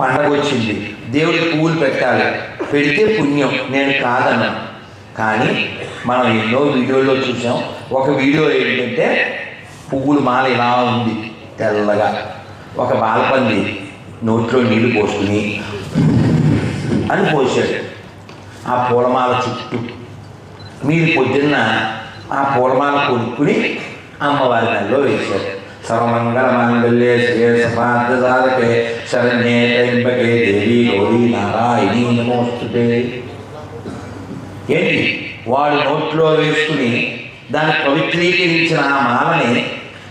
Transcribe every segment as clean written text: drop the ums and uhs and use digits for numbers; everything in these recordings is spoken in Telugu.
పండగ వచ్చింది, దేవుడికి పువ్వులు పెట్టాలి, పెడితే పుణ్యం, నేను కాదన్నా. కానీ మనం ఎన్నో వీడియోల్లో చూసాం. ఒక వీడియో ఏంటంటే పువ్వుల మాల ఇలా ఉంది తెల్లగా, ఒక బాలపంది నోట్లో నీళ్లు పోసుకుని అని పోసాడు ఆ పూలమాల చుట్టూ. మీరు పొద్దున్న ఆ పూలమాల కొనుక్కుని అమ్మవారి నెలలో వేశారు. సర్వమంగళ మాంగళ్యే శ్రేయ సమార్థసాధకే శరణ్యే త్ర్యంబకే దేవి గౌరీ నారాయణీ నమోస్తుతే. ఏంటి వాడు నోట్లో వేసుకుని దాన్ని పవిత్రీకరించిన ఆ మాలని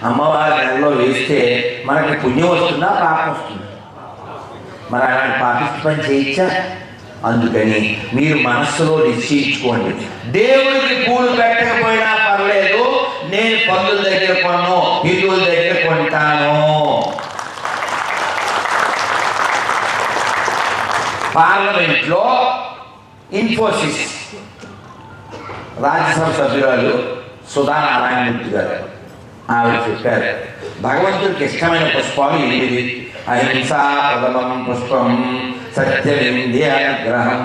అమ్మవారి నెలలో వేస్తే మనకి పుణ్యం వస్తుందా, పాపం వస్తుందా? మరి అలాంటి పాపిష్టి పని చేయొచ్చా? అందుకని మీరు మనస్సులో నిశ్చయించుకోండి, దేవుడికి పూలు పెట్టకపోయినా పర్లేదు, నేను పందుల దగ్గర కొను, హిందువుల దగ్గర కొంటాను. పార్లమెంట్లో ఇన్ఫోసిస్ రాజ్యసభ సభ్యురాలు సుధా నారాయణమూర్తి గారు ఆవిడ చెప్పారు, భగవంతుడికి ఇష్టమైన పుష్పాలు 8. అహింసా ప్రథమం పుష్పం సత్యవింధ్యాగ్రహం.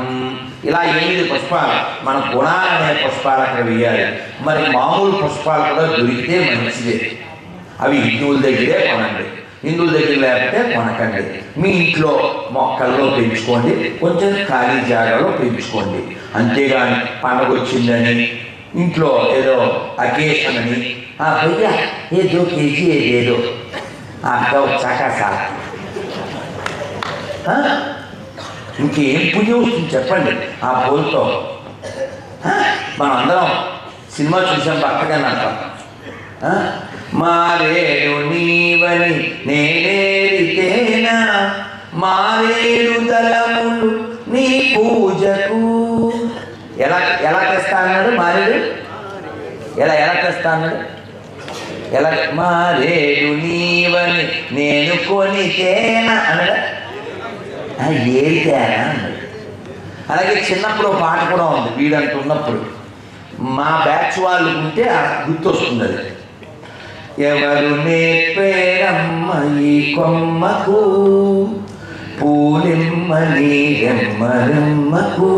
ఇలా 8 పుష్పాలు, మన గుణాలనే పుష్పాలు అక్కడ వేయాలి. మరి మామూలు పుష్పాలు కూడా దొరికితే మంచిదే, అవి హిందువుల దగ్గరే కొనండి, హిందువుల దగ్గర లేకపోతే కొనకండి. మీ ఇంట్లో మొక్కల్లో పెంచుకోండి, కొంచెం ఖాళీ జాగాలో పెంచుకోండి. అంతేగాని పండగ వచ్చిందని ఇంట్లో ఏదో అకేషన్ అని భయ్యా ఏదో కేజీ ఏదేదో అంతా వచ్చాక సార్ ఇంకేం పుణ్యం వస్తుంది చెప్పండి ఆ పూలతో? మనం అందరం సినిమా చూసాం పక్కగా అంటాం, మారేడు నీవని నేనేరితేనా మారేడు దళములు నీ పూజకు. ఎలా ఎలా తెస్తా అన్నాడు మారేడు? ఎలా తెస్తా అన్నాడు? ఎలా? మారేడు నీవని నేను కొనితేనా అన్నాడు, ఏరితేనా అన్నాడు. అలాగే చిన్నప్పుడు ఒక పాట కూడా ఉంది, వీడంటూ ఉన్నప్పుడు మా బ్యాచ్ వాళ్ళు ఉంటే గుర్తొస్తుంది అది. ఎవరు నేర్పేరమ్మ ఈ కొమ్మకు పూలిమ్మని రెమ్మరెమ్మకు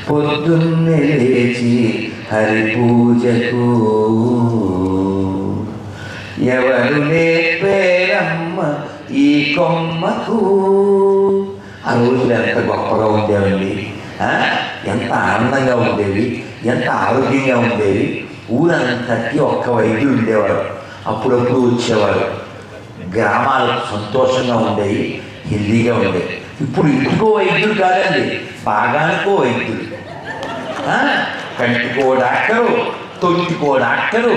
పొద్దున్నే లేచి హరి పూజకు. ఎవరు నేర్పేరమ్మ ఈ కొమ్మకు. ఆ రోజులు ఎంత గొప్పగా ఉండేవండి, ఎంత ఆనందంగా ఉండేవి, ఎంత ఆరోగ్యంగా ఉండేవి. ఊరంతటి ఒక్క వైద్యుడు ఉండేవాడు, అప్పుడప్పుడు వచ్చేవాడు. గ్రామాలు సంతోషంగా ఉండేవి, హెల్దీగా ఉండేవి. ఇప్పుడు ఇంటికో వైద్యుడు కాదండి, బాగానికో వైద్యుడు. కంటికో డాక్టరు, తొంటికో డాక్టరు,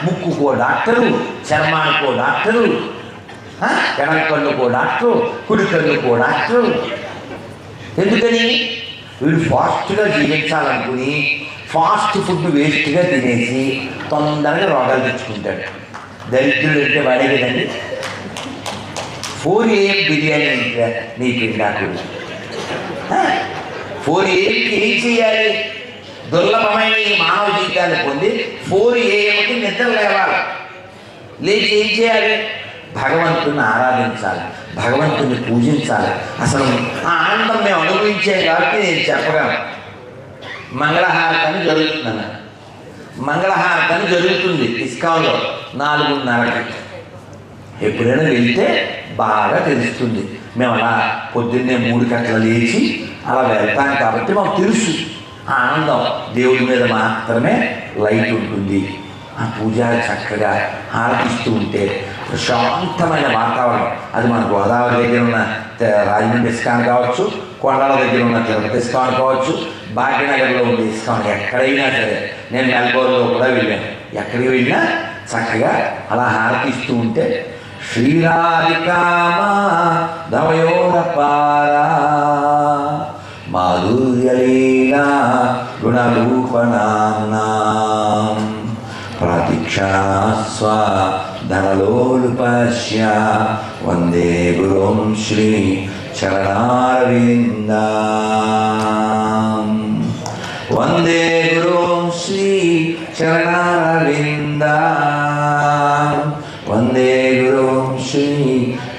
ముక్కుకో డాక్టరు, చర్మానికో డాక్టరు, ఎడం కన్నుకో డాక్టరు, కుడి కన్నుకో డాక్టరు. ఎందుకని? వీడు ఫాస్ట్గా జీవించాలనుకుని ఫాస్ట్ ఫుడ్ వేస్ట్గా తినేసి తొందరగా రోగాలు తెచ్చుకుంటాడు. దరిద్రుడు అంటే వాడే కదండి. 4 AM బిర్యానీ అంటే నీకు నాకు 4 AMకి ఏం చేయాలి? దుర్లభమైన ఈ మానవ జీవితాన్ని పొంది 4 AMకి నిద్ర లేవాలి. లేచి ఏం చేయాలి? భగవంతుని ఆరాధించాలి, భగవంతుని పూజించాలి. అసలు ఆ ఆనందం మేము అనుభవించే కాబట్టి నేను చెప్పగలను. మంగళహారతని జరుగుతుందన్న, మంగళహారతని జరుగుతుంది ఇస్కాన్లో 4:30కి. ఎప్పుడైనా వెళ్తే బాగా తెలుస్తుంది. మేము అలా పొద్దున్నే 3 గంటలు లేచి అలా వెళ్తాం కాబట్టి మాకు తెలుసు ఆ ఆనందం. దేవుడి మీద మాత్రమే లైట్ ఉంటుంది. ఆ పూజారి చక్కగా హారతిస్తూ ఉంటే ప్రశాంతమైన వాతావరణం. అది మన గోదావరి దగ్గర ఉన్న రాజమండ్రి ఇస్కాన్ కావచ్చు, కొండల దగ్గర ఉన్న తిరుపతి ఇస్కాన్ కావచ్చు, భాగ్యనగర్లో ఉండే ఇస్కాన్, ఎక్కడైనా సరే. నేను మెల్బోర్న్లో కూడా వెళ్ళాను. ఎక్కడికి వెళ్ళినా చక్కగా అలా హారతిస్తూ ఉంటే శ్రీరాధికామా దవయోరపారా మాధుర్యలీలా గుణరూపణానాం ప్రతిక్షాస్వ ధనలోలుపశ్య వందే గురుం శ్రీ చరణారవిందాం. వందే గురుం శ్రీ చరణారవిందాం. వందే గురుం శ్రీ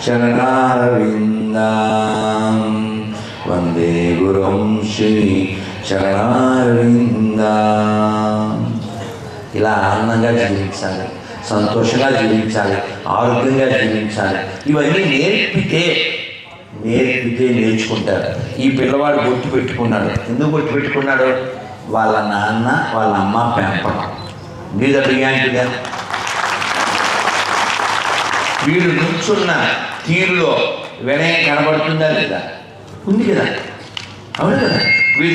చరణారవిందం వందే గురుం శ్రీ చరణారవిందం. ఇలా ఆనందంగా జీవించాలి, సంతోషంగా జీవించాలి, ఆరోగ్యంగా జీవించాలి. ఇవన్నీ నేర్పితే నేర్చుకుంటారు. ఈ పిల్లవాడు బొట్టు పెట్టుకున్నాడు. ఎందుకు బొట్టు పెట్టుకున్నాడు? వాళ్ళ నాన్న వాళ్ళ అమ్మ పెంపకం మీద బియ్యాంటిగా. వీడు నుంచున్న తీరులో వినయం కనబడుతుందా లేదా? ఉంది కదా, అవును కదా. వీడి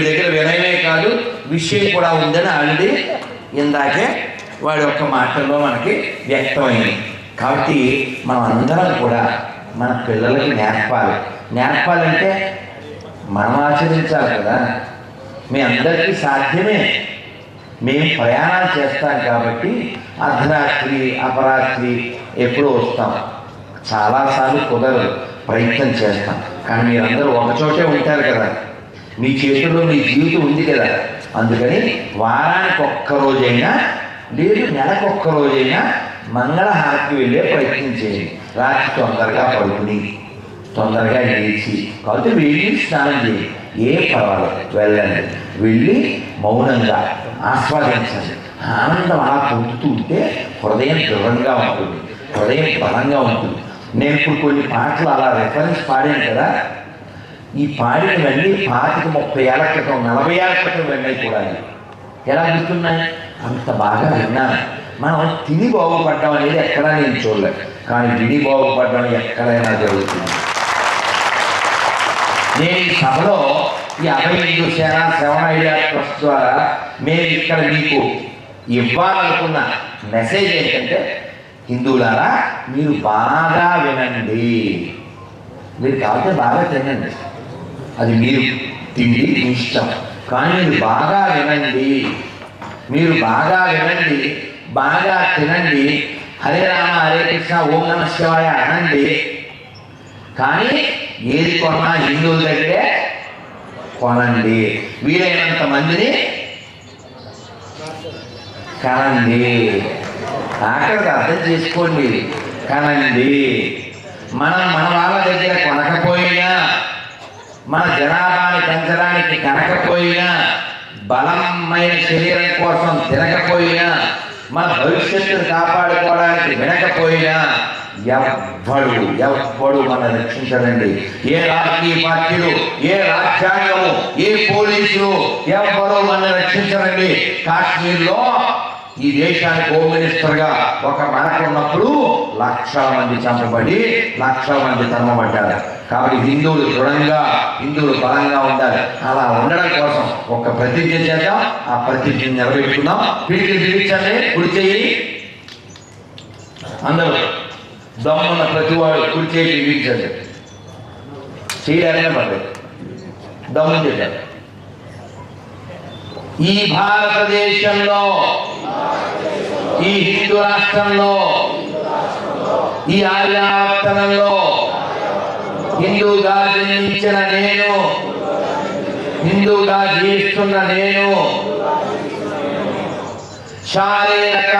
దగ్గర వినయమే కాదు విషయం కూడా ఉందని ఆల్రెడీ ఇందాకే వాడి యొక్క మాటల్లో మనకి వ్యక్తమైంది. కాబట్టి మనం అందరం కూడా మన పిల్లలకి నేర్పాలంటే మనం ఆచరించాలి కదా. మీ అందరికీ సాధ్యమే. మేము ప్రయాణాలు చేస్తాం కాబట్టి అర్ధరాత్రి అపరాత్రి ఎప్పుడూ వస్తాం. చాలాసార్లు కుదరదు, ప్రయత్నం చేస్తాం. కానీ మీరందరూ ఒకచోటే ఉంటారు కదా, మీ చేతుల్లో మీ జీవితం ఉంది కదా. అందుకని వారానికి ఒక్కరోజైనా లేదు నెలకు రోజైనా మంగళహారతికి వెళ్ళే ప్రయత్నం చేయండి. రాత్రి తొందరగా పడుకుని తొందరగా లేచి కాబట్టి వెళ్ళి స్నానం చేయండి. పర్వాలేదు, వెళ్ళండి. వెళ్ళి మౌనంగా ఆస్వాదించండి. ఆనందం అలా పొందుతూ ఉంటే హృదయం దృఢంగా ఉంటుంది, హృదయం బలంగా ఉంటుంది. నేను ఇప్పుడు కొన్ని పాటలు అలా రెఫరెన్స్ పాడాను కదా. ఈ పాడినవన్నీ 25-30 ఏళ్ల క్రితం 40 ఏళ్ల క్రితం వెళ్ళాయి కూడా. ఎలా గుర్తున్నాయి? అంత బాగా విన్నాను. మనం తిని బాగుపడ్డం అనేది ఎక్కడా నేను చూడలేదు, కానీ విని బాగుపడ్డం ఎక్కడైనా జరుగుతుంది. నేను ఈ సభలో ఈ అభయ సేన శ్రవణ ఐడియా ట్రస్ట్ ద్వారా మేము ఇక్కడ మీకు ఇవ్వాలనుకున్న మెసేజ్ ఏంటంటే, హిందువులారా మీరు బాగా వినండి. మీరు కాకపోతే బాగా తినండి, అది మీరు తిండి ఇష్టం. కానీ మీరు బాగా వినండి, మీరు బాగా వినండి, బాగా తినండి. హరే రామ హరే కృష్ణ ఓం నమ శివాయ అనండి. కానీ ఏది కొన్నా హిందువుల దగ్గరే కొనండి. వీలైనంత మందిని కనండి. ఆఖరికి అర్థం చేసుకోండి, కనండి. మనం మన వాళ్ళ దగ్గర కొనకపోయినా, మన జనాభాని పెంచడానికి కనకపోయినా, బలమైన శరీరం కోసం తినకపోయినా, మన భవిష్యత్తును కాపాడుకోవడానికి వినకపోయినా ఎవ్వడు మన రక్షించడండి. ఏ రాజకీయ పార్టీలు, ఏ రాజ్యాంగము, ఏ పోలీసులు ఎవ్వరూ మన రక్షించరండి. కాశ్మీర్లో ఈ దేశానికి హోమ్ మినిస్టర్గా ఒక మనకున్నప్పుడు లక్షల మంది చంపబడి లక్షల మంది తరమబడ్డారు. కాబట్టి హిందువులు దృఢంగా, హిందువులు బలంగా ఉండాలి. అలా ఉండడం కోసం ఒక ప్రతిజ్ఞ చేద్దాం. ఆ ప్రతిజ్ఞ నెరవేర్చుకుందాం. పిడికిలు పిలిచండి, కుడి చెయ్యి. అందరూ దమ్మున్న ప్రతివాడు కుడి చేయి పిలిచండి. చేయడానికే పడలేదు, దమ్ము చేశారు. ఈ భారతదేశంలో, ఈ హిందూ రాష్ట్రంలో, ఈ ఆర్యావర్తనంలో హిందూగా జన్మించిన నేను, హిందూగా జీవిస్తున్న నేను శారీరక,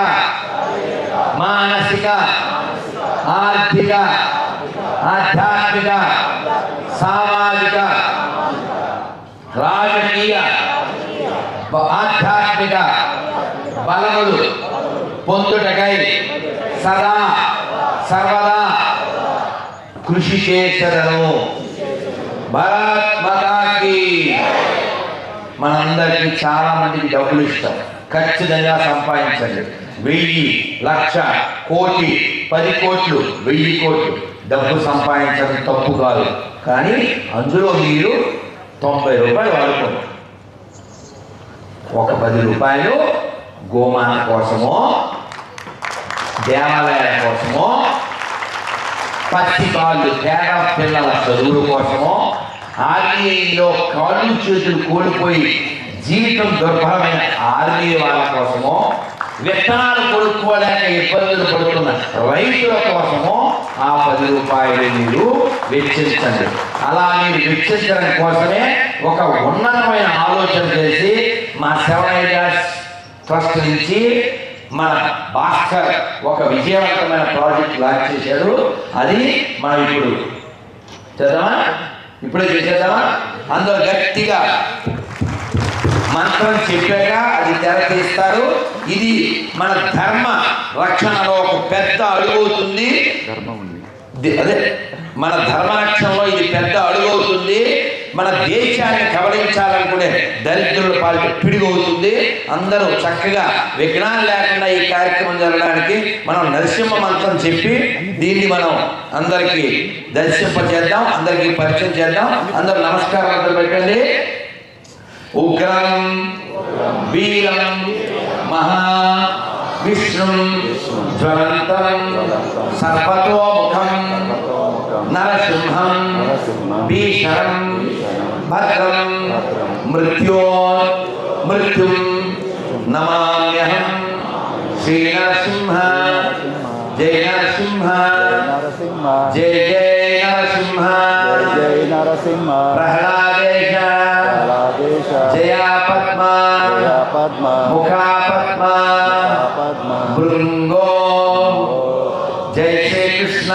మానసిక, ఆర్థిక, ఆధ్యాత్మిక, సామాజిక, రాజకీయ, ఆధ్యాత్మిక బలములు పొందుటకై సదా సర్వదా కృషి చేసెదను. భారత్ మాతాకి. మనందరికీ చాలా మందికి డబ్బులు ఇష్టం, ఖచ్చితంగా సంపాదించండి. 1000, 1,00,000, కోటి, 10 కోట్లు, 1000 కోట్లు డబ్బు సంపాదించడం తప్పు కాదు. కానీ అందులో మీరు 90 రూపాయలు వాడుకోండి. ఒక 10 రూపాయలు గోమాత కోసమో, దేవాలయాల కోసమో, పచ్చి కాళ్ళు పేద పిల్లల చదువుల కోసమో, ఆర్మీలో కాళ్ళు చేతులు కోల్పోయి జీవితం దుర్భరమైన ఆర్మీ వాళ్ళ కోసమో, విత్తనాలు కొనుక్కోలేక ఇబ్బందులు పడుతున్న రైతుల కోసమో ఆ 10 రూపాయలు మీరు వెచ్చించండి. అలా మీరు వెచ్చించడం కోసమే ఒక ఉన్నతమైన ఆలోచన చేసి మా శ్రవణ ఐడియా ట్రస్ట్ నుంచి మన భాస్కర్ ఒక విజయవంతమైన ప్రాజెక్ట్ లాంచ్ చేశాడు. అది మనం ఇప్పుడు చేద్దామా? ఇప్పుడే చేసేద్దామా? అందరూ గట్టిగా మంత్రం చెప్పాక అది తెర తీస్తారు. ఇది మన ధర్మ రక్షణలో ఒక పెద్ద అడుగు అవుతుంది. అదే మన ధర్మ రక్షణలో ఇది పెద్ద అడుగు అవుతుంది. మన దేశాన్ని కబలించాలనుకునే దరిద్రుల పాలిట పిడుగు అవుతుంది. అందరూ చక్కగా విఘ్నాలు లేకుండా ఈ కార్యక్రమం జరగడానికి మనం నరసింహ మంత్రం చెప్పి దీన్ని మనం అందరికీ దర్శింపజేద్దాం, అందరికీ పరిచయం చేద్దాం. అందరూ నమస్కారం అందరూ పెట్టండి. ఉగ్రం వీరం మహా విష్ణుం జ్వలంతం సర్వతోముఖం నరసింహం భీషణం భద్రం మృత్యుం నమామ్యహం. శ్రీ నరసింహ జయ నరసింహ జయ జయ నరసింహ ప్రహ్లాదేశ జయా పద్మ ముఖా పద్మ భృంగో. జయ శ్రీ కృష్ణ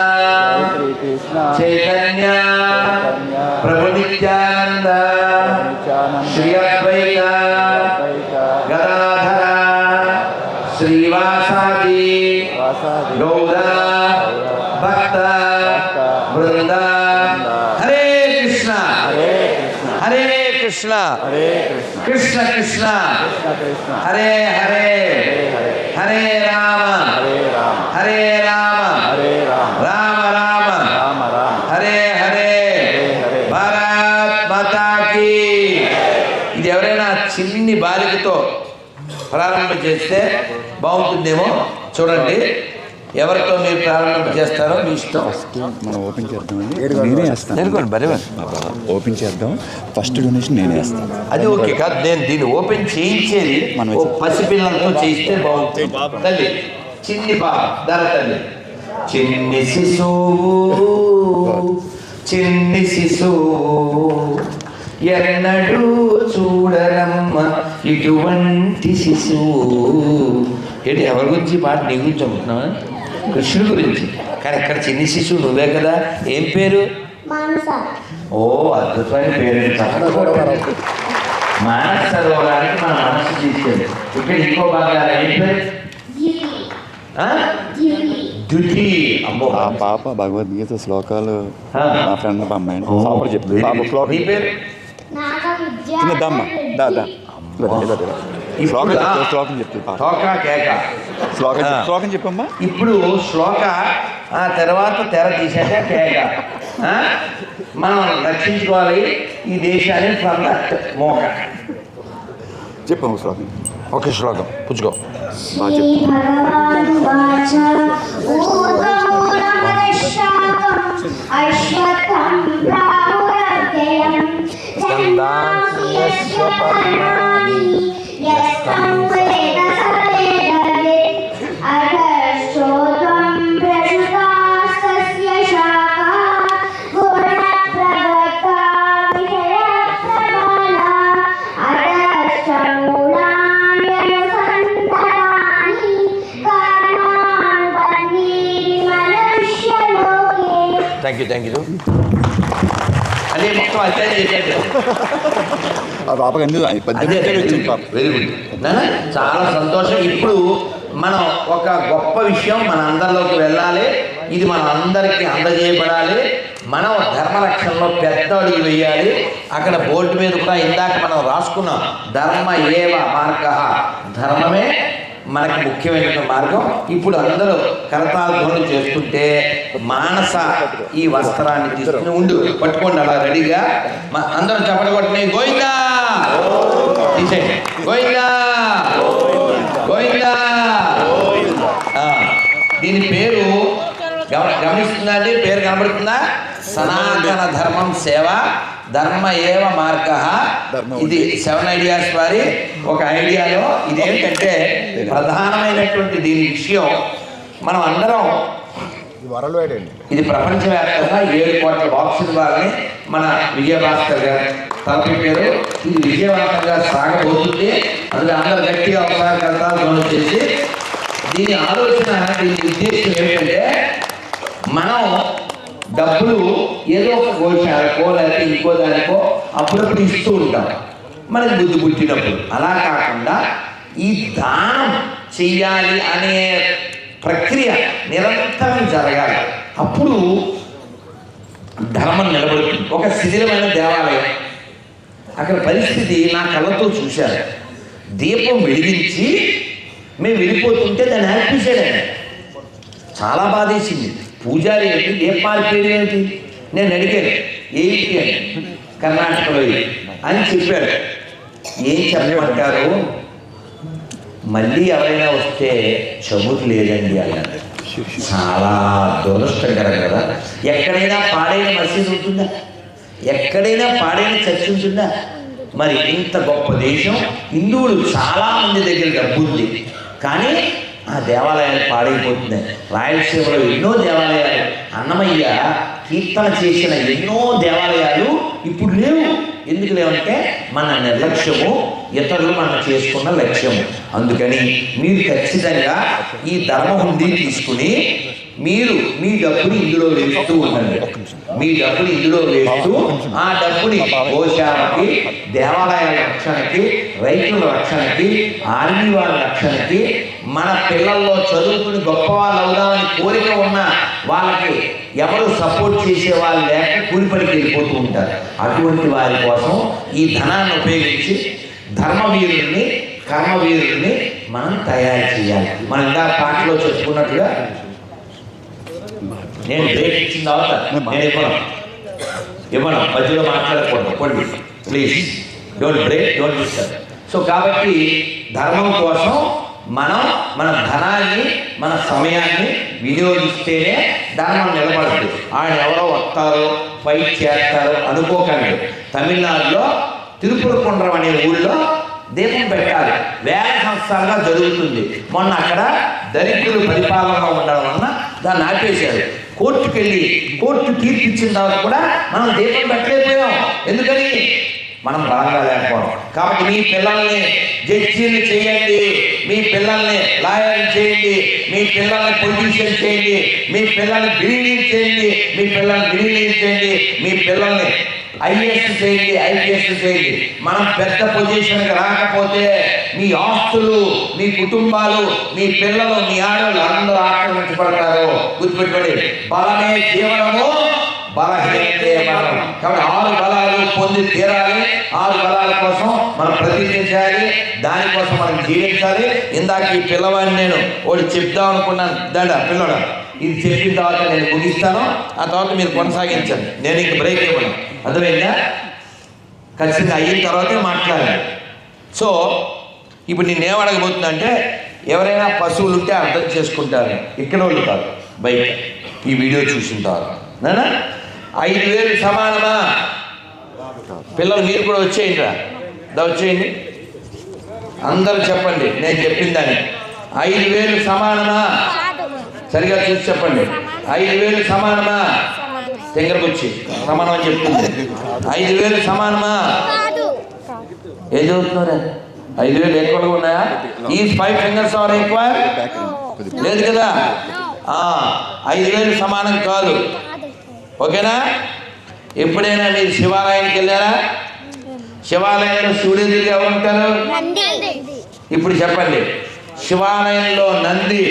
చైతన్య ప్రభు నిత్యానంద శ్రీ అద్వైత గదాధర శ్రీవాసాది గౌర భక్త బృంద. హరే కృష్ణ హరే కృష్ణ కృష్ణ కృష్ణ హరే హరే హరే రామ హరే రామ రామ రామ హరే హరే. భారత్ మాతా కీ. ఇది ఎవరైనా చిన్ని బాలికతో ప్రారంభం చేస్తే బాగుంటుందేమో. చూడండి ఎవరితో మీరు ప్రారంభం చేస్తారో మీ ఇష్టం. మనం ఓపెన్ చేద్దాం. ఓపెన్ చేద్దాం. ఫస్ట్ డొనేషన్ నేనే వేస్తాను. అది ఓకే కాదు, నేను దీన్ని ఓపెన్ చేయించేది మనం పసిపిల్లలతో చేయిస్తే బాగుంటుంది. తల్లి చిన్ని పాప ధర తల్లి చిన్ని శిశువు ఎన్నడూ చూడరమ్మ ఇటువంటి శిశువు. ఏంటి ఎవరి గురించి పాట నీ గురించి అనుకుంటున్నావా? కృష్ణుడి గురించి. కానీ ఇక్కడ చిన్ని శిశువు నువ్వే కదా. ఏం పేరు? ఓ అద్భుతమైన పేరు. మానస సరోవరానికి మన మనసు తీసుకెళ్ళి. ఇక్కడ ఇంకో బాగా ఏం పేరు? దుతి. అమ్మో ఆ పాప భగవద్గీత శ్లోకాలు మా ఫ్రెండ్ అమ్మాయి చెప్తుంది. నీ పేరు? చిన్నదమ్మ దాదా శ్లోకం చెప్తుంది. శ్లోకం చెప్పమ్మా. ఇప్పుడు శ్లోక ఆ తర్వాత తెర తీసాక కేక. మనం రక్షించుకోవాలి ఈ దేశాన్ని మోక. చెప్పమ్మ శ్లోకం. ఒక శ్లోకం పుచ్చుకో. Thank you. అదే మొత్తం అధ్యయనం చేశాడు. Very good. చాలా సంతోషం. ఇప్పుడు మనం ఒక గొప్ప విషయం మన అందరిలోకి వెళ్ళాలి. ఇది మన అందరికీ అందజేయబడాలి. మనం ధర్మరక్షణలో పెద్ద అడుగు వేయాలి. అక్కడ బోర్డు మీద కూడా ఇందాక మనం రాసుకున్నాం, ధర్మ ఏవ మార్గ. ధర్మమే మనకి ముఖ్యమైన మార్గం. ఇప్పుడు అందరూ కరతాళ ధ్వనులు చేస్తుంటే మానస ఈ వస్త్రాన్ని తీసుకుని ఉండు, పట్టుకోండి అలా రెడీగా. అందరం చప్పటి కొట్టుకుని గోవిందా తీసేయండి. గోవిందా గోవిందా. దీని పేరు గమనిస్తుందా అండి? పేరు కనబడుతుందా? సనాతన ధర్మం సేవ ధర్మ ఏవ మార్గ. ఇది 7 ఐడియాస్ వారి ఒక ఐడియాలో ఇదేంటంటే ప్రధానమైనటువంటి దీని విషయం మనం అందరం ఇది ప్రపంచవ్యాప్తంగా 7 కోట్ల బాక్సుల వారిని మన విజయభాస్కర్ గారు తలపెట్టారు. ఇది విజయవంతంగా సాగబోతుంది. అందులో అందరూ గట్టిగా ఒకసారి కలతాలు చేసి దీని ఆలోచన, దీని ఉద్దేశం ఏమిటంటే మనం డబ్బులు ఏదో ఒక గోశాలకో లేకపోతే ఇంకో దానికో అప్పుడప్పుడు ఇస్తూ ఉంటాం మనకి బుద్ధి పుట్టినప్పుడు. అలా కాకుండా ఈ దానం చెయ్యాలి అనే ప్రక్రియ నిరంతరం జరగాలి. అప్పుడు ధర్మం నిలబడుతుంది. ఒక శిథిలమైన దేవాలయం, అక్కడ పరిస్థితి నా కళ్ళతో చూశాను. దీపం వెలిగించి మేము వెళ్ళిపోతుంటే దాన్ని ఆర్పేశాడు. చాలా బాధేసింది. పూజారి ఏంటి, దీపాలు పేరు ఏంటి? నేను అడిగాను ఏంటి అని. కర్ణాటకలో అని చెప్పాడు. ఏం చెప్పమంటారు, మళ్ళీ ఎవరైనా వస్తే చమురు లేదండి అన్నాడు. చాలా దురదృష్టకరం కదా. ఎక్కడైనా పాడైన మసీదు ఉంటుందా? ఎక్కడైనా పాడైన చర్చ్ ఉంటుందా? మరి ఇంత గొప్ప దేశం, హిందువులు చాలామంది దగ్గర డబ్బు ఉంది, కానీ ఆ దేవాలయాలు పాడైపోతున్నాయి. రాయలసీమలో ఎన్నో దేవాలయాలు, అన్నమయ్య కీర్తన చేసిన ఎన్నో దేవాలయాలు ఇప్పుడు లేవు. ఎందుకు లేవంటే మన నిర్లక్ష్యము, ఇతరులు మనం చేసుకున్న లక్ష్యము. అందుకని మీరు ఖచ్చితంగా ఈ ధర్మహుండీ తీసుకుని మీరు మీ డబ్బుని ఇందులో వేస్తూ ఉండండి. మీ డబ్బుని ఇందులో వేస్తూ ఆ డబ్బుని గోశాలకి, దేవాలయాల రక్షణకి, రైతుల రక్షణకి, ఆర్మీ వాళ్ళ రక్షణకి, మన పిల్లల్లో చదువుకుని గొప్పవాళ్ళు అవుదామని కోరిక ఉన్న వాళ్ళకి ఎవరు సపోర్ట్ చేసే వాళ్ళు లేక కూలిపడికి వెళ్ళిపోతూ ఉంటారు. అటువంటి వారి కోసం ఈ ధనాన్ని ఉపయోగించి ధర్మవీరుల్ని, కర్మవీరుల్ని మనం తయారు చేయాలి. మనం ఇందాక పాటలో చెప్పుకున్నట్టుగా, నేను బ్రేక్ ఇచ్చిన తర్వాత నేను ఇవ్వను, మధ్యలో మాట్లాడకూడదు, కొన్ని please don't break, don't disturb. So కాబట్టి ధర్మం కోసం మనం మన ధనాన్ని, మన సమయాన్ని వినియోగిస్తేనే ధర్మం నిలబడుతుంది. ఆయన ఎవరో వస్తారో ఫైట్ చేస్తారో అనుకోకండి. తమిళనాడులో తిరుపురకుండ్రం అనే ఊళ్ళో దీపం పెట్టాలి, వేల సంవత్సరాలుగా జరుగుతుంది. మొన్న అక్కడ దరిద్రులు పరిపాలనలో ఉండడం వలన దాన్ని ఆపేశారు. కోర్టుకు వెళ్ళి కోర్టు తీర్పు ఇచ్చిన తర్వాత కూడా మనం దీపం పెట్టలేకపోయాం. ఎందుకని? మనం బలంగా లేకపోవడం. కాబట్టి మీ పిల్లల్ని జడ్జీలు చేయండి, మీ పిల్లల్ని లాయర్లు చేయండి, మీ పిల్లల్ని పొలిటీషియన్ చేయండి, మీ పిల్లల్ని బిలీనియర్ చేయండి, మీ పిల్లల్ని బిలీనియర్ చేయండి, మీ పిల్లల్ని ఐఏఎస్ చేయండి, ఐపీఎస్ చేయండి. మనం పెద్ద పొజిషన్కి రాకపోతే మీ ఆస్తులు, మీ కుటుంబాలు, మీ పిల్లలు, మీ ఆడవాళ్ళు అందరూ ఆక్రమించబడతారు. గుర్తుపెట్టుకోండి, బలమే జీవనము, బలహీనతే మరణం. కాబట్టి 6 బలాలు పొంది తీరాలి. 6 బలాల కోసం మనం ప్రతిజ్ఞ చేయాలి, దానికోసం మనం జీవించాలి. ఇందాక ఈ పిల్లవాడిని నేను ఒకటి చెప్దాం అనుకున్నాను. పిల్లడా, ఇది చెప్పిన తర్వాత నేను ముగిస్తాను, ఆ తర్వాత మీరు కొనసాగించండి. నేను ఇంక బ్రేక్ ఇవ్వను, అర్థమైందా? ఖచ్చితంగా అయిన తర్వాతే మాట్లాడాలి. సో ఇప్పుడు నేనేం అడగబోతున్నా అంటే, ఎవరైనా పశువులు ఉంటే అర్థం చేసుకుంటారు, ఇక్కడ వాళ్ళు కాదు, బయట ఈ వీడియో చూసింటారు. నానా 5,000 సమానమా? పిల్లలు మీరు కూడా వచ్చేయండి రా, వచ్చేయండి, అందరూ చెప్పండి నేను చెప్పిందని. 5,000 సమానమా? సరిగా చూసి చెప్పండి. 5,000 సమానమా? దగ్గరకు వచ్చి సమానం అని చెప్తుంది. 5,000 సమానమా? ఏం చదువుతున్నారా? 5,000 ఎక్కువగా ఉన్నాయా? ఈ 5 ఫింగర్స్ ఆర్ ఈక్వల్? లేదు కదా. 5,000 సమానం కాదు. ఓకేనా? ఎప్పుడైనా మీరు శివాలయానికి వెళ్ళారా? శివాలయంలో శివుడి ఎదురుగా ఎవరు ఉంటారు? ఇప్పుడు చెప్పండి, శివాలయంలో నంది,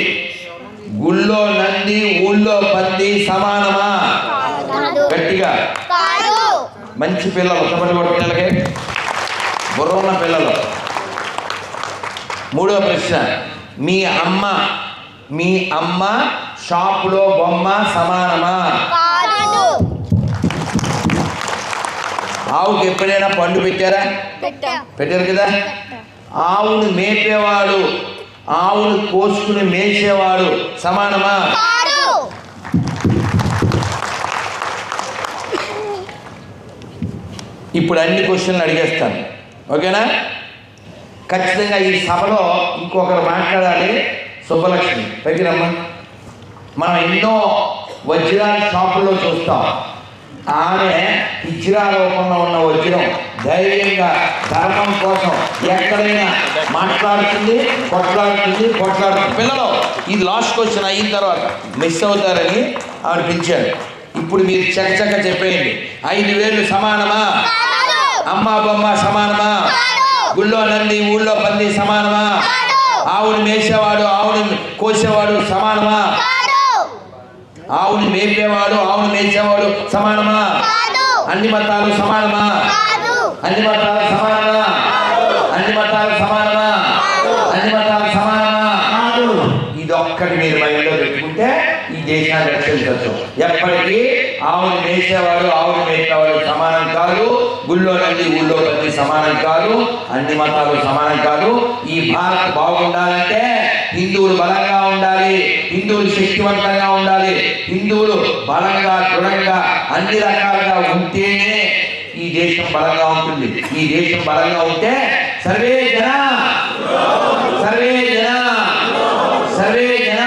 గుళ్ళో నంది, ఊళ్ళో పంది సమానమా? గట్టిగా మంచి పిల్లలు, చెప్పండి కూడా పిల్లలకి, బుర్ర ఉన్న పిల్లలు. 3వ ప్రశ్న, మీ అమ్మ షాపులో బొమ్మ సమానమా? ఆవుకి ఎప్పుడైనా పండు పెట్టారా? పెట్టారు కదా. ఆవును మేపేవాడు, ఆవును కోసుకుని మేసేవాడు సమానమా? ఇప్పుడు అన్ని క్వశ్చన్లు అడిగేస్తాను, ఓకేనా? ఖచ్చితంగా ఈ సభలో ఇంకొకరు మాట్లాడాలి. సుబ్బలక్ష్మి పైకి రమ్మ. మనం ఎన్నో వజ్రాల షాపుల్లో చూస్తాం, ఆమె ఇజ్రా రూపంలో ఉన్న వజ్రం ధైర్యంగా ధర్మం కోసం ఎక్కడైనా మాట్లాడుతుంది, కొట్లాడుతుంది. పిల్లలు ఇది లాస్ట్ క్వశ్చన్ అయిన తర్వాత మిస్ అవుతారని ఆవిడ పిలిచారు. ఇప్పుడు మీరు చక్కచక్క చెప్పేయండి. 5,000 సమానమా? అమ్మ బొమ్మ సమానమా? గుళ్ళో నంది ఊళ్ళో పంది సమానమా? ఆవుని మేసేవాడు ఆవుని కోసేవాడు సమానమా? ఆవుని మేపేవాడు ఆవుని మేసేవాడు సమానమా? అన్ని మతాలు సమానమా? అన్ని మతాలు సమానమా? అన్ని మతాలు సమానమా? అన్ని మతాలు సమానమా? ఇదొక్కటి మీరు మైండ్లో పెట్టుకుంటే ఈ దేశాన్ని రక్షించవచ్చు. ఎప్పటికీ ఆవుని మేసేవాడు ఆవుని మేపేవాడు సమానం కాదు, గుళ్ళో నంది ఊళ్ళో పంది సమానం కాదు, అన్ని మతాలు సమానం కాదు. ఈ భారత్ బాగుండాలంటే హిందువులు బలంగా ఉండాలి, హిందువులు శక్తివంతంగా ఉండాలి. హిందువులు బలంగా దృఢంగా అన్ని రకాలుగా ఉంటేనే ఈ దేశం బలంగా ఉంటుంది. ఈ దేశం బలంగా ఉంటే సర్వే జన సర్వే జన సర్వే జన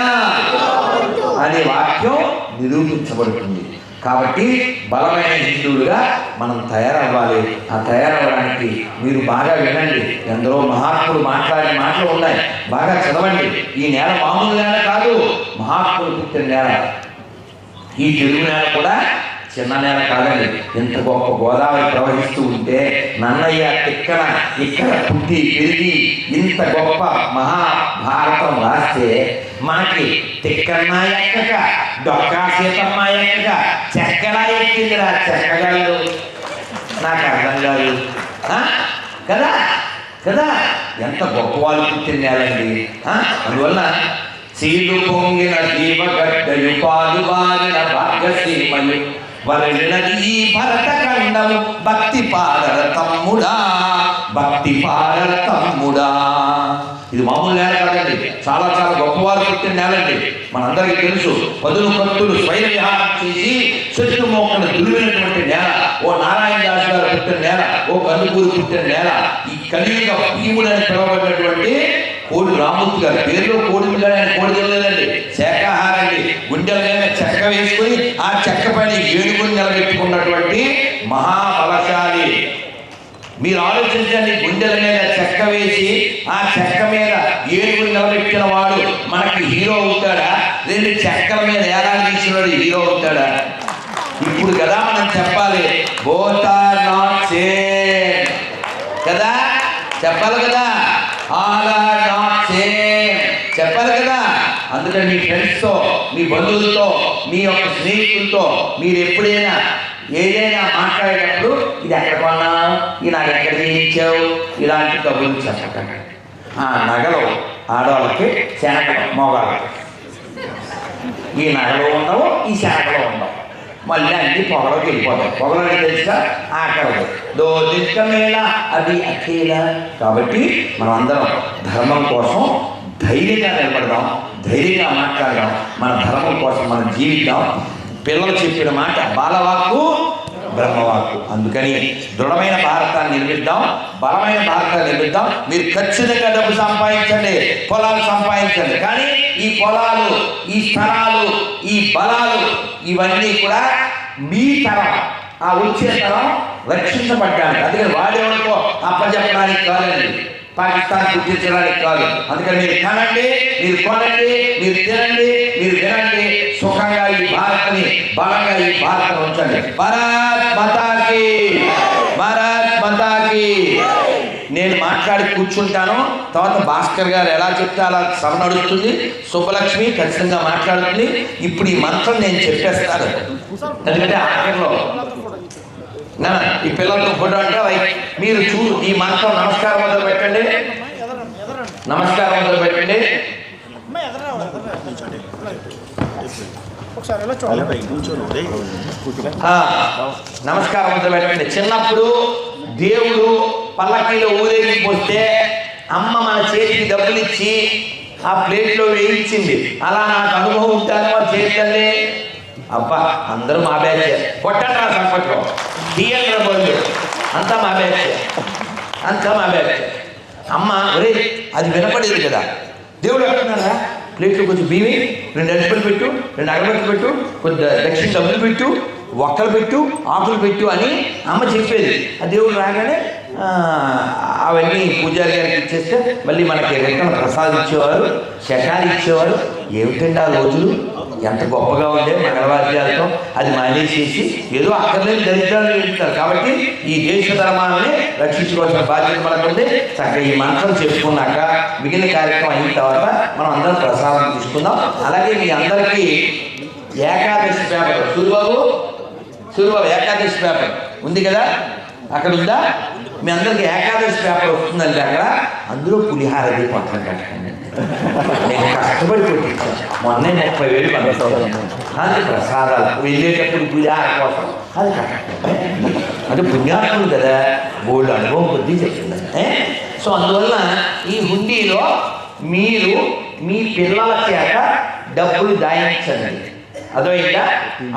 అనే వాక్యం నిరూపించబడుతుంది. కాబట్టి బలమైన హిందువులుగా మనం తయారవ్వాలి. ఆ తయారవ్వడానికి మీరు బాగా వినండి. ఎందరో మహాత్ములు మాట్లాడిన మాటలు ఉన్నాయి, బాగా చదవండి. ఈ నేల మామూలు నేల కాదు, మహాత్ములు పుట్టిన నేల. ఈ తెలుగు నేల కూడా చిన్న నేల కాదండి. ఇంత గొప్ప గోదావరి ప్రవహిస్తూ ఉంటే నన్నయ్య తిక్కన ఇక్కడ పుట్టి పెరిగి ఇంత గొప్ప మహాభారతం రాస్తే మనకి తిక్కన్న ఎక్కక డొక్కా సీతమ్మ ఎక్కక చెక్కలా ఎక్కిందిరా చెక్కగాళ్ళు. నాకు అర్థం కాదు కదా కదా. ఎంత గొప్ప వాళ్ళు పుట్టిన నేలండి. అందువల్ల సీలు పొంగిన జీవగడ్డయు పాలు బారిన భాగ్యసీమయు వరలినది ఈ భరత ఖండము భక్తి పాడర తమ్ముడా, భక్తి పాడర తమ్ముడా. ఇది మామూలు నేల కాదండి, చాలా చాలా గొప్పవారు పుట్టిన నేలండి. మనందరికీ తెలుసు. పదులు కత్తులు స్వైర విహారం చేసి చెట్టు మోకను దుర్వినటువంటి నేల. ఓ నారాయణ దాస్ గారు పుట్టిన నేల, ఓ కందుకూరు పుట్టిన నేల. ఈ కలియుగ భీముడు అని పిలవబడినటువంటి కోడి రామూర్తి గారు పేరులో కోడి ఆయన కోడి తెలియదండి, శాఖాహారండి. గుండెల మీద చెక్క వేసుకుని ఆ చెక్క పైన ఏడుగురు నిలబెట్టుకున్నటువంటి మహాబలశాలి. మీరు ఆలోచించండి, గుండెల మీద చెక్క వేసి ఆ చెక్క మీద ఏడుగురు నిలబెట్టిన వాడు మనకి హీరో అవుతాడా? 2 చెక్కల మీద ఏడాది తీసినవాడు హీరో అవుతాడా? ఇప్పుడు కదా మనం చెప్పాలి, బోత్ ఆర్ నాట్ సేమ్ కదా, చెప్పాలి కదా. ఆల్ ఆర్ నాట్ సేమ్ చెప్పాలి కదా. అందుకని మీ ఫ్రెండ్స్తో, మీ బంధువులతో, మీ యొక్క స్నేహితులతో మీరు ఎప్పుడైనా ఏదైనా మాట్లాడేటప్పుడు ఇది ఎక్కడ కొన్నావు, ఇది నాకు ఎక్కడ చేయించావు, ఇలాంటి కబుర్లు చెప్పకండి. నగలు ఆడవాళ్ళకి, శనగలు మగవాళ్ళకి. ఈ నగలు ఉండవు, ఈ శనగలు ఉండవు. మళ్ళీ అన్ని పొగలోకి వెళ్ళిపోతాయి. పొగలోకి తెలిసిన ఆకలి దోదించమేళ అది అఖేలా. కాబట్టి మనం అందరం ధర్మం కోసం ధైర్యంగా నిలబడదాం, ధైర్యంగా మాట్లాడదాం, మన ధర్మం కోసం మనం జీవిద్దాం. పిల్లలు చెప్పిన మాట బాలవాక్కు బ్రహ్మవాక్కు. అందుకని దృఢమైన భారతాన్ని నిర్మిద్దాం, బలమైన భారతాన్ని నిర్మిద్దాం. మీరు ఖచ్చితంగా డబ్బు సంపాదించండి, పొలాలు సంపాదించండి. కానీ ఈ పొలాలు, ఈ స్థలాలు, ఈ బలాలు ఇవన్నీ కూడా మీ తరం, ఆ వచ్చే తరం రక్షించబడ్డానికి. అందుకని వాడేవాడికో అప్పచెప్పడానికి కాదండి, పాకిస్తాన్ గుర్తించడానికి కాదు. అందుకని మీరు కనండి, మీరు కొనండి, మీరు తినండి, మీరు వినండి. సుఖంగా ఈ భారత్ని, బలంగా ఈ భారత్ని ఉంచండి. భారత్ మాతాకి, భారత్ మాతాకి. నేను మాట్లాడి కూర్చుంటాను, తర్వాత భాస్కర్ గారు ఎలా చెప్తే అలా సభ నడుస్తుంది. సుబ్బలక్ష్మి ఖచ్చితంగా మాట్లాడుతుంది. ఇప్పుడు ఈ మంత్రం నేను చెప్పేస్తాను, ఎందుకంటే ఆఖరిలో ఈ పిల్లలతో ఫోటో అంటే మీరు ఈ మంత్రం నమస్కారం మొదలు పెట్టండి, నమస్కారం మొదలు పెట్టండి. నమస్కారం మొదలు పెట్టండి. చిన్నప్పుడు దేవుడు పల్లకీలో ఊరేగి పోస్తే అమ్మ మన చేతికి డబ్బులు ఇచ్చి ఆ ప్లేట్లో వేయించింది. అలా నాకు అనుభవం ఉంటాను మా చేతండి. అబ్బా అందరూ మా బ్యాచ్, కొట్టండి ఆ సంపట్లో థియేటర్ బోర్డు అంతా మా బ్యాచ్, అంతా మా బ్యాచ్. అమ్మ ఒరే అది వినపడేది కదా, దేవుడు అంటున్నారా ప్లేట్లో కొంచెం బియ్యం, 2 అరటిపళ్ళు పెట్టు, 2 అగరబత్తులు పెట్టు, కొంచెం దక్షిణ డబ్బులు పెట్టు, ఒక్కలు పెట్టు ఆకులు పెట్టు అని అమ్మ చెప్పేది. ఆ దేవుడు రాగానే అవన్నీ పూజారి గారికి ఇచ్చేస్తే మళ్ళీ మనకి రిటర్న్ ప్రసాదం ఇచ్చేవారు, శకాలు ఇచ్చేవారు. ఏమిటండి ఆ రోజులు ఎంత గొప్పగా ఉండే మంగళవాద్యాలతో. అది మానేసేసి ఏదో అక్కర్లేని దరిద్రాలు వెళ్తారు. కాబట్టి ఈ దేశ ధర్మాన్ని రక్షించుకోవాల్సిన బాధ్యత మనకు ఉంది. చక్కగా ఈ మంత్రం చెప్పుకున్నాక మిగిలిన కార్యక్రమం అయిన తర్వాత మనం అందరం ప్రసాదం తీసుకుందాం. అలాగే మీ అందరికీ ఏకాదశి పేపర్ సూరిబాబు ఏకాదశి పేపర్ ఉంది కదా, అక్కడ ఉందా? మీ అందరికి ఏకాదశి పేపర్ వస్తుందండి. అక్కడ అందులో పులిహారది పక్కన కట్టండి. నేను కష్టపడి పెట్టించాను. మొన్నే 30,000 పంపిస్తాను. అది ప్రసాదాలు వెళ్ళేటప్పుడు పులిహార కోసం అది కట్టండి. అంటే పుణ్యాత్ములు కదా, బోల్డ్ అనుభవం కొద్దీ చెప్తుంది. సో అందువల్ల ఈ హుండీలో మీరు మీ పిల్లల చేత డబ్బులు దాయించండి. అదైందా?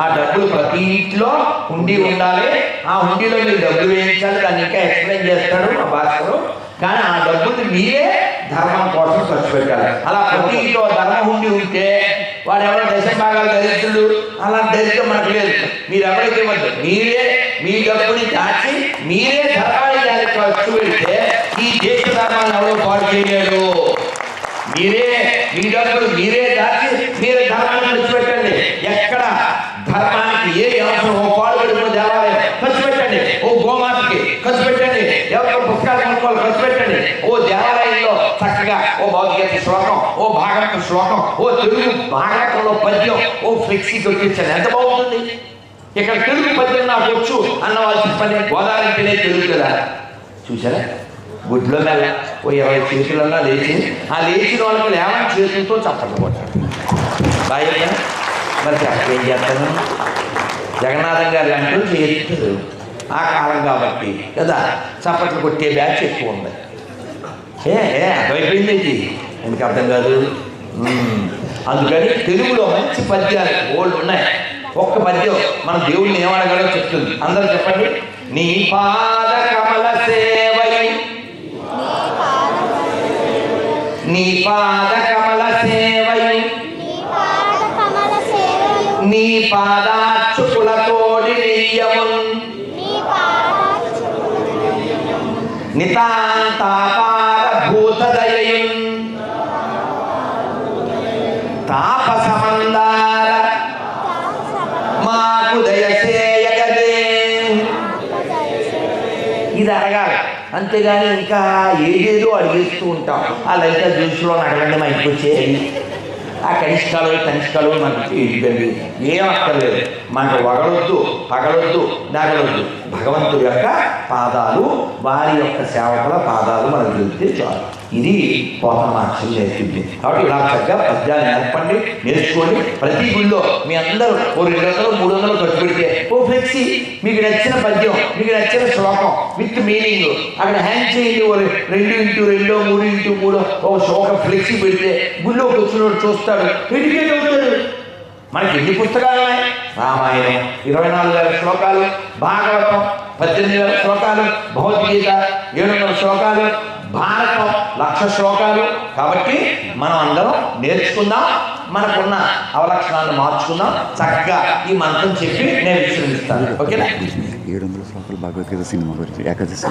ఆ డబ్బులు ప్రతి ఇంట్లో హుండీ ఉండాలి. ఆ హుండీలో మీరు డబ్బులు వేయించాలి. దాన్ని ఇంకా ఎక్స్ప్లెయిన్ చేస్తాడు మా భాషలో. కానీ ఆ డబ్బులు మీరే ధర్మం కోసం ఖర్చు పెట్టాలి. అలా ప్రతి ఇంట్లో ధర్మ హుండీ ఉంటే వాడు ఎవరో దశభాగాలు దరిద్రుడు అలా దరిద్రం మనకు లేదు. మీరు ఎవరికి ఇవ్వద్దు. మీరే మీ డబ్బుని దాచి మీరే ధర్మాన్ని ఖర్చు పెడితే ఈ దేశ ధర్మాన్ని ఎవరో పాడు చేయలేడు. మీరే మీ డబ్బులు మీరే దాచి మీరే ధర్మాన్ని ఖర్చు పెట్టండి. ఎక్కడ ధర్మానికి ఏ అవసరం ఓ పాడుబడిన దేవాలయం ఖర్చు పెట్టండి, ఓ గోమాతకి ఖర్చు పెట్టండి, ఎవరో పుస్తకాలు కొనుక్కోవాలి ఖర్చు పెట్టండి. ఓ దేవాలయంలో చక్కగా ఓ భగవద్గీత శ్లోకం, ఓ భాగవత శ్లోకం, ఓ తెలుగు భాగవతంలో పద్యం, ఓ ఫ్లెక్సీ దొరికించండి. ఎంత బాగుంటుంది. ఇక్కడ తెలుగు పద్యం నాకు వచ్చు అన్న వాళ్ళు చెప్పండి. గోదావరికినే తెలుగు కదా. చూసారా? గుడ్లో నెల ఓ 20 చేతులన్నా లేచి ఆ లేచిన వాళ్ళకి లేవని చేతులతో చప్పట్లు కొట్టాడు. బాగా మరి ఏం చేస్తాను? జగన్నాథం గారు అంటూ చేస్తారు. ఆ కాలం కాబట్టి కదా చప్పట్లు కొట్టే బ్యాచ్ ఎక్కువ ఉంది. అర్థమైపోయింది ఇది. ఎందుకు అర్థం కాదు? అందుకని తెలుగులో మంచి పద్యాలు ఓల్డ్ ఉన్నాయి. ఒక్క పద్యం మన దేవుడిని ఏమనగాలో చెప్తుంది. అందరూ చెప్పండి. నీ పాద కమల సేవై, నీ పాద కమల సేవై, నీ పాదాచుకులతోడి నియమం, నితాంతాపార భూతదయయున్, తాపసమందార మాకు దయచేయగదే. ఇది అడగాలి. అంతేగాని ఇంకా ఏదేదో అడిగేస్తూ ఉంటాం. ఆ లలిత జ్యూస్లో అడగండి మా ఇంటికి వచ్చేది. ఆ కనిష్టాలు మనకి ఇవ్వండి. ఏం అక్కర్లేదు. మనకు వగలొద్దు, పగలొద్దు, నగలొద్దు. భగవంతుడి యొక్క పాదాలు, వారి యొక్క సేవకుల పాదాలు మనకు తెలిస్తే చాలు. ఇది పోతమాక్షి నేర్పింది. కాబట్టి ఇలా చక్కగా పద్యాన్ని నేర్పండి, నేర్చుకోండి. ప్రతి గుళ్ళో మీ అందరూ ఓ 200 300 ఖర్చు పెడితే ఓ ఫ్లెక్సీ మీకు నచ్చిన పద్యం, మీకు నచ్చిన శ్లోకం విత్ మీనింగ్ అక్కడ హ్యాంగ్ చేయండి. ఓ 2x2 3x3 ఒక ఫ్లెక్సీ పెడితే గుళ్ళోకి వచ్చినోడు చూస్తాడు, ఎడ్యుకేట్ అవుతాడు. మనకి ఎన్ని పుస్తకాలు ఉన్నాయి? రామాయణం 24,000 శ్లోకాలు, భాగవతం 18,000 శ్లోకాలు, భగవద్గీత 700 శ్లోకాలు, భారతం 1,00,000 శ్లోకాలు. కాబట్టి మనం అందరం నేర్చుకుందాం, మనకున్న అవలక్షణాలను మార్చుకుందాం. చక్కగా ఈ మంత్రం చెప్పి నేను విశ్రమిస్తాను. ఓకేనా? 700 శ్లోకాలు భగవద్గీత సినిమా గురించి ఏకాదశి.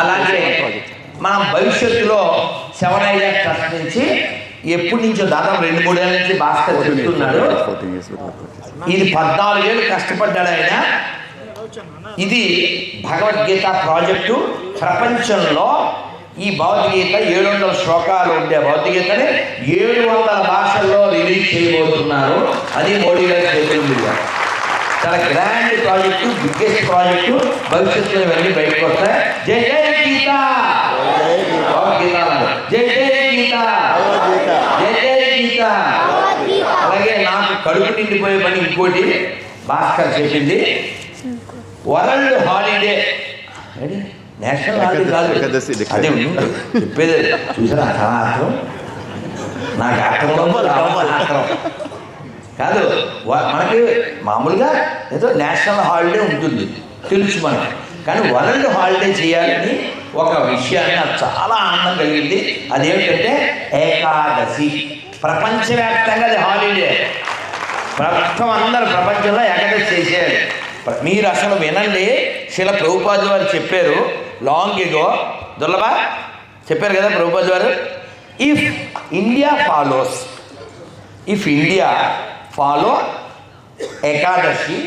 అలాగే మనం భవిష్యత్తులో 7 ట్రస్ట్ నుంచి ఎప్పటి నుంచో దాదాపు 2-3 ఏళ్ళ నుంచి భాస్కర్ చెప్తున్నాడు. ఇది 14 ఏళ్ళు కష్టపడ్డాడు ఆయన. ఇది భగవద్గీత ప్రాజెక్టు. ప్రపంచంలో ఈ భగవద్గీత 700 శ్లోకాలు ఉండే భగవద్గీతని 700 భాషల్లో రిలీజ్ చేయబోతున్నారు. అది మోడీ గారి చేతులు. చాలా గ్రాండ్ ప్రాజెక్టు, బిగ్గెస్ట్ ప్రాజెక్టు. భవిష్యత్తులో ఇవన్నీ బయటకు వస్తాయి. జై జై గీత, భగవద్గీత, జై జై గీత, జై జై గీత. అలాగే నాకు కడుపు నిండిపోయే పని ఇంకోటి భాస్కర్ చెప్పింది. వరల్డ్ హాలిడే, నేషనల్ హాలిడే కాదు, అదే చెప్పేది. చూసారా చాలా అర్థం? నాకు అర్థం కాదు. మనకి మామూలుగా ఏదో నేషనల్ హాలిడే ఉంటుంది తెలుసు మనకి, కానీ వరల్డ్ హాలిడే చేయాలని ఒక విషయాన్ని నాకు చాలా ఆనందం కలిగింది. అదేమిటంటే ఏకాదశి. ప్రపంచవ్యాప్తంగా అది హాలిడే. అందరూ ప్రపంచంలో ఏకాదశి చేసేయాలి. మీరు అసలు వినండి. శిల ప్రభుపాదులు వారు చెప్పారు లాంగ్ ఎగో, దుర్లభ చెప్పారు కదా ప్రభుపాదులు వారు, if India follow Ekadashi,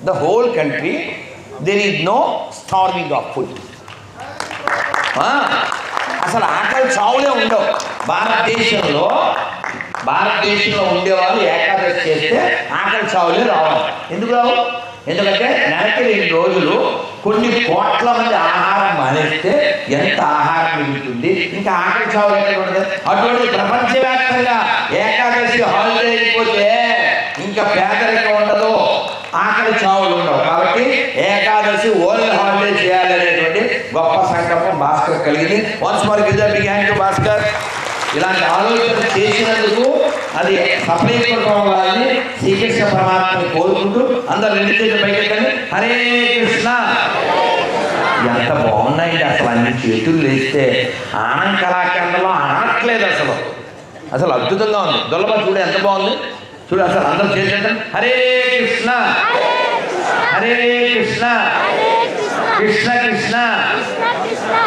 the whole country there is no starving of food. అసలు ఆకలి చావులే ఉండవు. భారతదేశంలో ఉండేవాళ్ళు ఏకాదశి చేస్తే ఆకలి చావులే రావాలి. ఎందుకు రావు? ఎందుకంటే నెలకి 2 రోజులు కొన్ని కోట్ల మంది ఆహారం మానేస్తే ఎంత ఆహారం మిగులుతుంది, ఇంకా ఆకలి చావులు ఎక్కడ ఉండదు. అటువంటి ప్రపంచవ్యాప్తంగా ఏకాదశి హాలిడే అయిపోతే ఇంకా పేదరికం ఉండదు, ఆకలి చావులు ఉండవు. కాబట్టి ఏకాదశి ఓన్లీ హాలిడే చేయాలనేటువంటి గొప్ప సంకల్పం భాస్కర్ కలిగింది. Once more give the big hand to Bhaskar. ఇలాంటి ఆలోచన చేసినందుకు అది సఫలీకృతమవ్వాలని శ్రీకృష్ణ పరమాత్మని కోరుకుంటూ అందరూ 2 చేతులు పైకెత్తండి. హరే కృష్ణ. ఎంత బాగున్నాయండి అసలు, అన్ని చేతులు లేస్తే ఆనంద కళాకేంద్రంలో ఆనట్లేదు అసలు అద్భుతంగా ఉంది. దుర్లభ చూడు ఎంత బాగుంది, చూడు అసలు అందరూ చేసేటండి. హరే కృష్ణ హరే కృష్ణ కృష్ణ కృష్ణ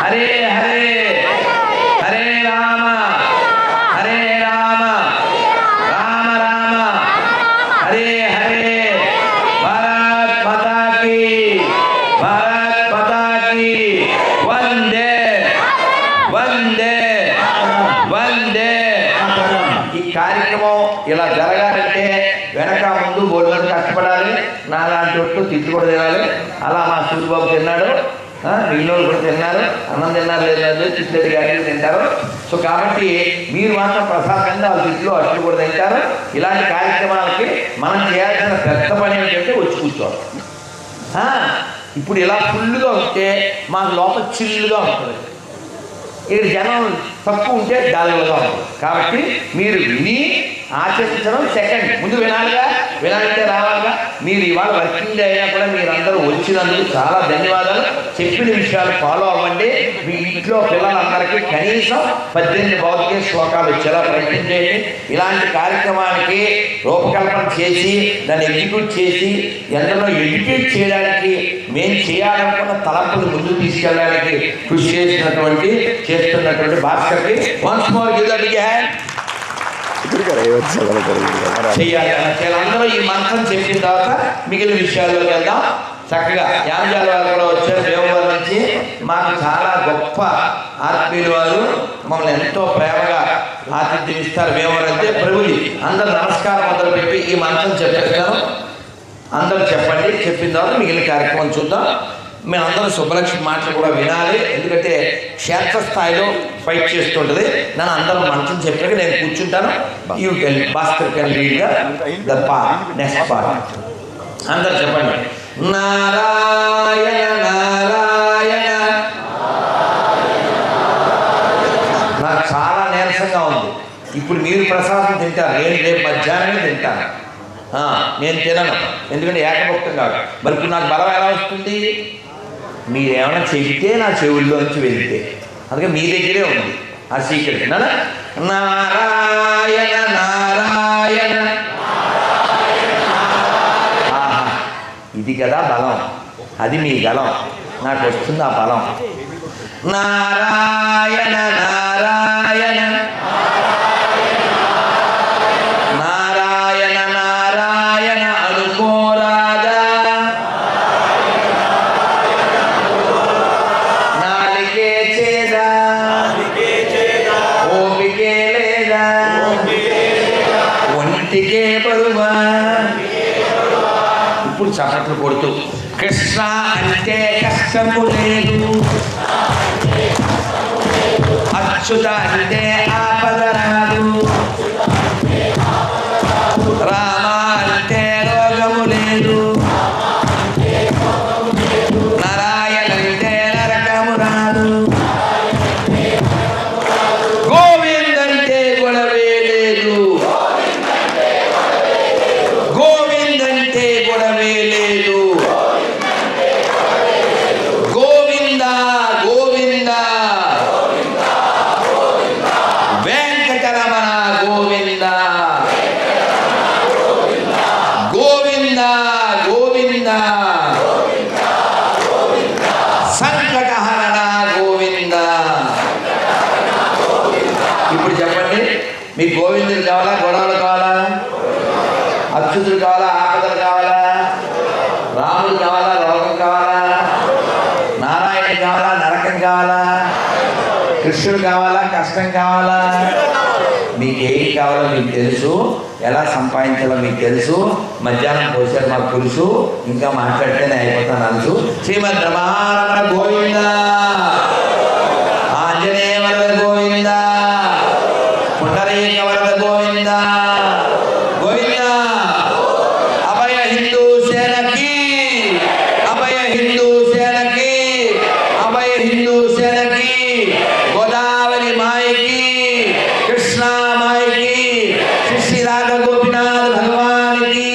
హరే హరే హరే రామ హరే రామ రామ రామ హరే హరే. భారత్ మాతా కీ భారత్ మాతా కీ వందే వందే వందే. ఈ కార్యక్రమం ఇలా జరగాలంటే వెనక ముందు బోర్డు కష్టపడాలి. నాలాంటి ఒట్టు తిట్లు కూడా తినాలి. అలా మా సూర్యబాబు తిన్నాడు, వీళ్ళోళ్ళు కూడా తిన్నారు, అన్నం తిన్నారు లేదు చిట్లెడ్డి గారికి తింటారు. సో కాబట్టి మీరు మాత్రం ప్రసాదంగా వాళ్ళ తిట్లు అట్లు కూడా తింటారు. ఇలాంటి కార్యక్రమాలకి మనం చేయాల్సిన పెద్ద పని ఏంటంటే వచ్చి కూర్చోవాలి. ఇప్పుడు ఇలా ఫుల్గా ఉంటే మాకు లోపల చిల్లుగా ఉంటుంది, ఇక్కడ జనం తక్కువ ఉంటే డల్గా ఉంటుంది. కాబట్టి మీరు విని ఆచరించడం సెకండ్, ముందు వినాలంటే రావాలిగా. మీరు ఇవాళ వర్కింగ్ డే అయినా కూడా మీరందరూ వచ్చినందుకు చాలా ధన్యవాదాలు. చెప్పిన విషయాలు ఫాలో అవ్వండి. మీ ఇంట్లో పిల్లలందరికీ కనీసం 18 భౌతిక శ్లోకాలు వచ్చేలా ప్రయత్నం చేయండి. ఇలాంటి కార్యక్రమానికి రూపకల్పన చేసి దాన్ని ఎగ్జిక్యూట్ చేసి ఎందరో ఎడ్యుకేట్ చేయడానికి, మేము చేయాలనుకున్న తలంపులు ముందుకు తీసుకెళ్ళడానికి కృషి చేస్తున్నటువంటి భాస్కర్కి once more give the big hand. అందరూ ఈ మంత్రం చెప్పిన తర్వాత మిగిలిన విషయాల్లోకి వెళ్దాం. చక్కగా యామజాల వారు కూడా వచ్చారు దేవవారి నుంచి. మాకు చాలా గొప్ప ఆత్మీయులు వారు, మమ్మల్ని ఎంతో ప్రేమగా ఆతిథ్యం ఇస్తారు. దేవవారు అంటే ప్రభుజీ. అందరూ నమస్కారం మొదలు పెట్టి ఈ మంత్రం చెప్పేస్తాను, అందరూ చెప్పండి. చెప్పిన తర్వాత మిగిలిన కార్యక్రమం చూద్దాం. మేమందరం సుబ్బలక్ష్మి మాటలు కూడా వినాలి, ఎందుకంటే క్షేత్రస్థాయిలో ఫైట్ చేస్తుంటుంది. నన్ను అందరూ మంత్రం చెప్పాక నేను కూర్చుంటాను. You can Bhaskar can read the part, next part. అందరూ చెప్పండి. నారాయణ నారాయణ. నాకు చాలా నీరసంగా ఉంది. ఇప్పుడు మీరు ప్రసాదం తింటారు, నేను రేపు మధ్యాహ్నమే తింటాను. నేను తినను, ఎందుకంటే ఏకభక్తం కాదు. మరి ఇప్పుడు నాకు బలం ఎలా వస్తుంది? మీరేమైనా చెబితే నా చెవుల్లోంచి వెళ్తే, అందుకే మీ దగ్గరే ఉంది ఆ సీక్రెట్. నారాయణ నారాయణ. ఇది కదా బలం, అది మీ గలం. నాకు వస్తుంది ఆ బలం. నారాయణ నారాయణ నారాయణ నారాయణ అనుకోరాదా. నాలికే చేదా ఓపికే లేదా, ఒంటికే బరువా. ఇప్పుడు చప్పట్లు కొడుతూ కృష్ణ అంటే కష్టము లేదు, అచ్యుత అంటే ఆపద రాదు, రామ అంటే రోగము లేదు, నారాయణ అంటే నరకము రాదు, గోవింద్ అంటే గొడవే లేదు, గోవింద్ అంటే గొడవే లేదు, గోవింద గోవింద గోవిందుడు కావాలా, గొడవలు కావాలా, అచ్యుతుడు కావాలా, ఆపదలు కావాలా, రాముడు కావాలా, రోగం కావాలా, నారాయణ కావాలా, నరకం కావాలా, కృష్ణుడు కావాలా, కష్టం కావాలా? మీకు ఏం కావాలో మీకు తెలుసు, ఎలా సంపాదించాలో మీకు తెలుసు. మధ్యాహ్నం పోసారు మాకు తెలుసు, ఇంకా మాట్లాడితేనే అయిపోతాను తెలుసు. శ్రీమద్ రమారమణ గోవింద, ఆంజనేయ వరద గోవింద, పుండరీక వరద గోవింద, గోవింద. అభయ హిందూ సేనకి, అభయ హిందూ సేనకి, అభయ హిందూ సేనకి, గోదావరి మాయకి, కృష్ణా మాయకి, శ్రీ శ్రీ రాధ గోపినాథ్ భగవానికి,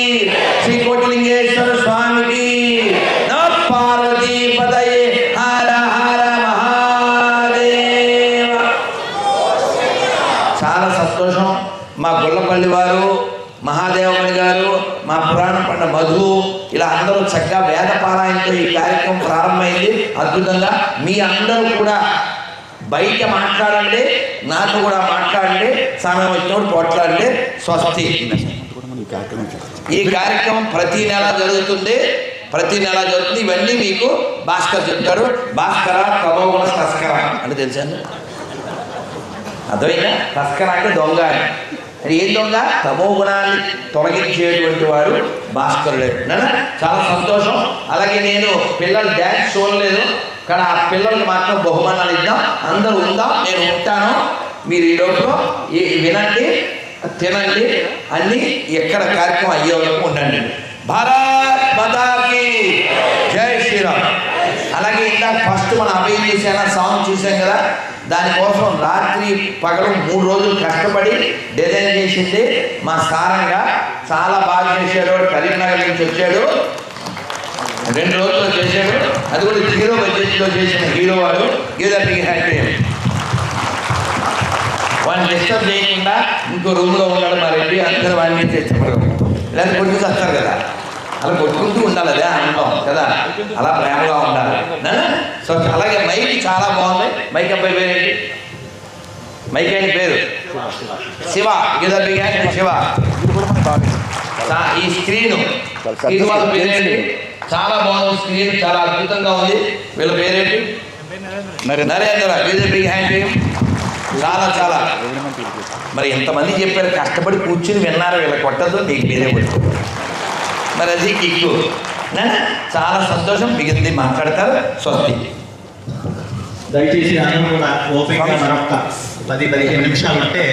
శ్రీ కోటిలింగేశ్వర స్వామికి, నమః పార్వతీ పదయే, హర హర మహాదేవ. చాలా సంతోషం. మా గొల్లపల్లి వారు, మహాదేవమణి గారు, మా పురాణ పండ మధు, ఇలా అందరూ చక్కగా వేద పారాయణతో ఈ కార్యక్రమం ప్రారంభమైంది అద్భుతంగా. మీ అందరూ కూడా బయట మాట్లాడండి, నాతో కూడా మాట్లాడండి, సమయం వచ్చినప్పుడు పోట్లాడండి. స్వస్తి. ఈ కార్యక్రమం ప్రతి నెల జరుగుతుంది, ప్రతి నెల జరుగుతుంది. ఇవన్నీ మీకు భాస్కర్ చెప్తారు. భాస్కర తమోగుణ తస్కర అంటే తెలుసండి, అర్థమైందా? తస్కర అంటే దొంగ అని. ఏం దొంగ? తమో గుణాన్ని తొలగించేటువంటి వాడు భాస్కరుడే. చాలా సంతోషం. అలాగే నేను పిల్లలు డ్యాన్స్ చూడలేదు, కానీ ఆ పిల్లలకి మాత్రం బహుమానాలు ఇద్దాం. అందరూ ఉందాం, నేను ఉంటాను. మీరు ఈ లోపల వినండి, తినండి, అన్నీ ఎక్కడ కార్యక్రమం అయ్యే వరకు ఉండండి. భారత్ మాతాకి జై శ్రీరామ్. అలాగే ఇందాక ఫస్ట్ మనం అభయం చేసాన సాంగ్ చూసాం కదా, దానికోసం రాత్రి పగలు 3 రోజులు కష్టపడి డిజైన్ చేసింది మా సారంగా. చాలా బాగా చేశాడు. కరీంనగర్ నుంచి వచ్చాడు, 2 రోజుల్లో చేశాడు. అది కూడా 0 బడ్జెట్లో చేసిన హీరో వాడు. గీదర్కి హ్యాపీ. వాడిని డిస్టర్బ్ చేయకుండా ఇంకో రూమ్లో ఉన్నాడు మా రెడ్డి. అందరూ వాడిని తెచ్చపడరు, లేదా కొట్టుకుంటూ వస్తారు కదా, అలా కొట్టుకుంటూ ఉండాలి. అదే అనుభవం కదా, అలా ప్రేమగా ఉండాలి. సో అలాగే మైక్ చాలా బాగుంది. మైక్ అబ్బాయి పేరేంటి? మైక్ అయిన పేరు శివ. గీదర్కి హ్యాపీ శివ. ఈ స్క్రీన్ వాళ్ళ పేరేంటి? చాలా బాగుంది స్క్రీన్, చాలా అద్భుతంగా ఉంది. వీళ్ళ పేరేంటి? నరేంద్ర. BJP hand. చాలా చాలా మరి ఎంతమంది చెప్పారు, కష్టపడి కూర్చుని విన్నారు. వీళ్ళ కొట్టదు, నీకు మీరే కొట్టు. మరి అది కిక్కు. చాలా సంతోషం. మిగిలింది మాట్లాడతారు. స్వస్తి. దయచేసి అందరూ కూడా ఓపికగా మరొక 10-15 నిమిషాలు అంటే